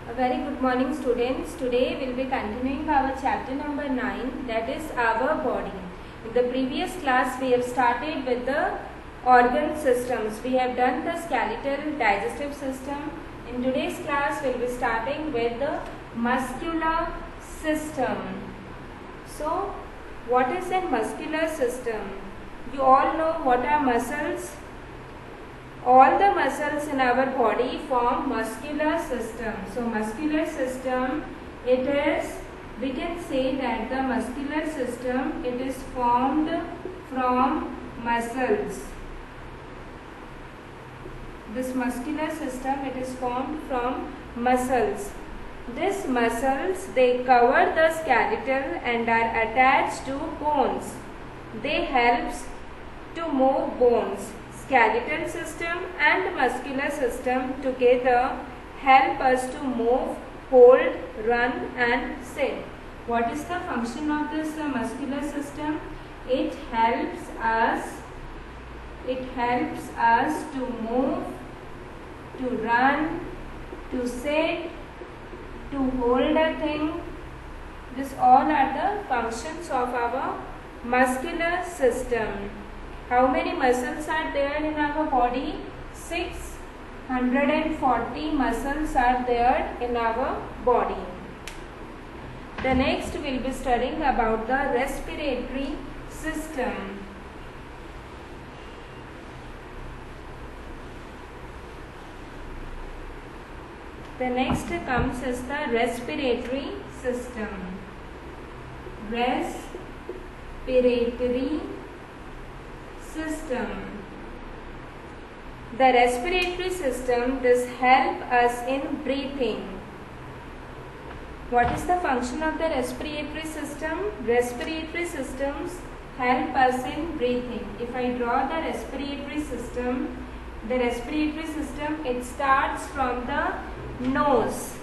A very good morning, students. Today we will be continuing our chapter number 9, that is our body. In the previous class we have started with the organ systems. We have done the skeletal digestive system. In today's class we will be starting with the muscular system. So what is a muscular system? You all know what are muscles? All the muscles in our body form muscular system. So muscular system, it is, we can say that the muscular system, it is formed from muscles. This muscular system, it is formed from muscles. These muscles, they cover the skeleton and are attached to bones. They help to move bones. Skeletal system and muscular system together help us to move, hold, run and sit. What is the function of this muscular system? It helps us to move, to run, to sit, to hold a thing. This all are the functions of our muscular system. How many muscles are there in our body? 640 muscles are there in our body. The next we will be studying about the respiratory system. The next comes as the respiratory system. Respiratory system. The respiratory system does help us in breathing. What is the function of the respiratory system? Respiratory systems help us in breathing. If I draw the respiratory system, it starts from the nose.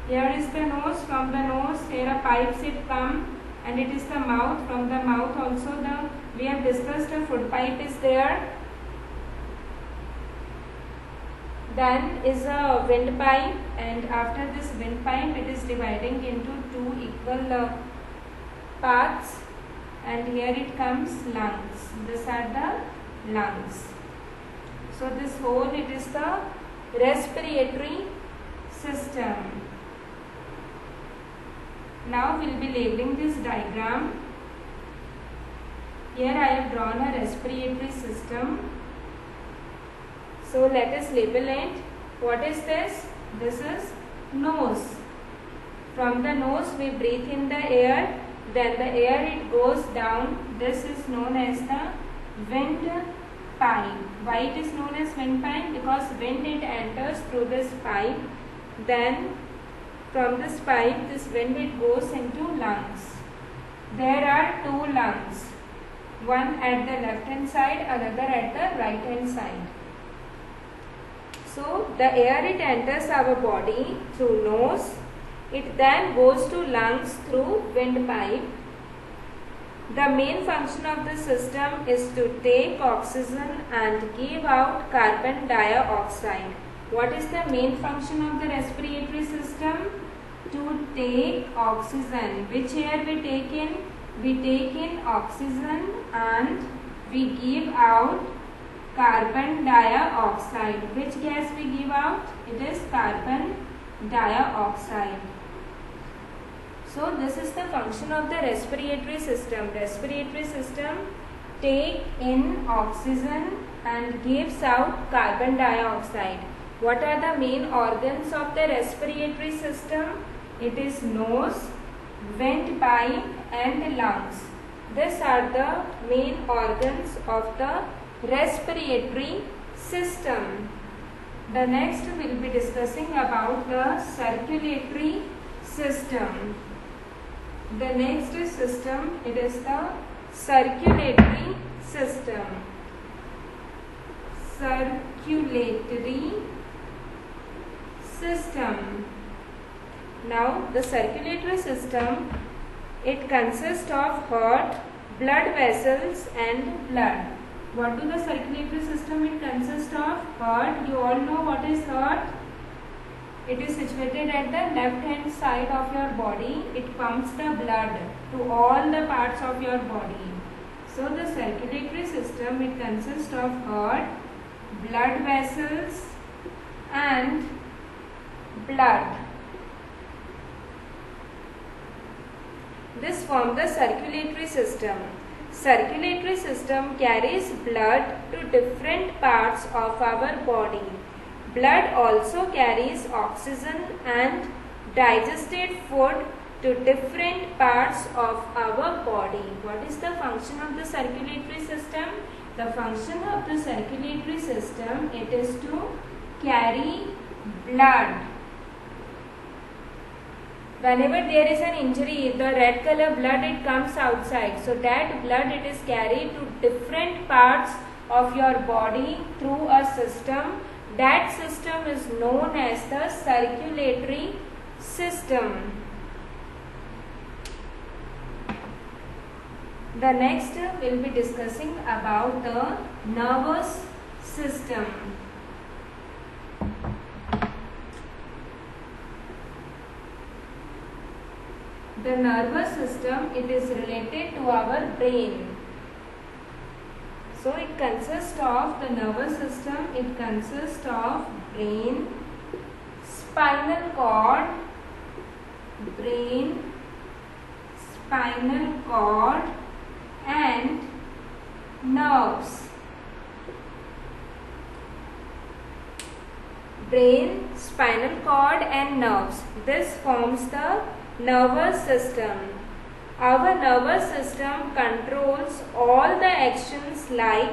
Here is the nose. From the nose, here a pipes it come, and it is the mouth. From the mouth also we have discussed a food pipe is there. Then is a windpipe, and after this windpipe it is dividing into two equal parts, and here it comes lungs. These are the lungs. So this whole, it is the respiratory system. Now we will be labeling this diagram. Here I have drawn a respiratory system. So let us label it. What is this? This is nose. From the nose we breathe in the air. Then the air it goes down. This is known as the windpipe. Why it is known as windpipe? Because wind it enters through this pipe. Then from this pipe, this wind it goes into lungs. There are two lungs. One at the left hand side, another at the right hand side. So the air it enters our body through nose. It then goes to lungs through windpipe. The main function of the system is to take oxygen and give out carbon dioxide. What is the main function of the respiratory system? To take oxygen. Which air we take in? We take in oxygen and we give out carbon dioxide. Which gas we give out? It is carbon dioxide. So this is the function of the respiratory system. Respiratory system take in oxygen and gives out carbon dioxide. What are the main organs of the respiratory system? It is nose, windpipe and lungs. These are the main organs of the respiratory system. The next we will be discussing about the circulatory system. The next system, it is the circulatory system. Circulatory system. Now the circulatory system, it consists of heart, blood vessels and blood. What do the circulatory system it consists of? Heart. You all know what is heart? It is situated at the left hand side of your body. It pumps the blood to all the parts of your body. So the circulatory system, it consists of heart, blood vessels and blood. This forms the circulatory system. Circulatory system carries blood to different parts of our body. Blood also carries oxygen and digested food to different parts of our body. What is the function of the circulatory system? The function of the circulatory system, it is to carry blood. Whenever there is an injury, the red color blood, it comes outside. So that blood, it is carried to different parts of your body through a system. That system is known as the circulatory system. The next we will be discussing about the nervous system. The nervous system, it is related to our brain. So it consists of the nervous system, it consists of brain, spinal cord, brain, spinal cord and nerves. Brain, spinal cord and nerves. This forms the nervous system. Our nervous system controls all the actions like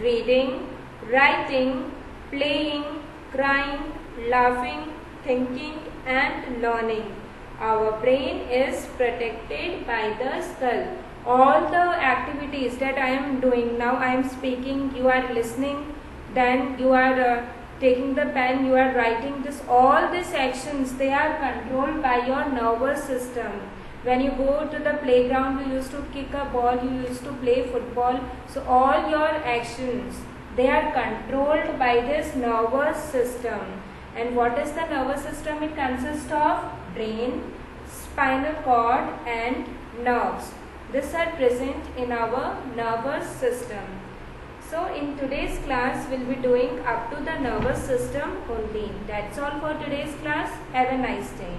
reading, writing, playing, crying, laughing, thinking and learning. Our brain is protected by the skull. All the activities that I am doing now, I am speaking, you are listening, then you are taking the pen, you are writing this, all these actions, they are controlled by your nervous system. When you go to the playground, you used to kick a ball, you used to play football. So all your actions, they are controlled by this nervous system. And what is the nervous system? It consists of brain, spinal cord and nerves. These are present in our nervous system. So in today's class, we will be doing up to the nervous system only. That's all for today's class. Have a nice day.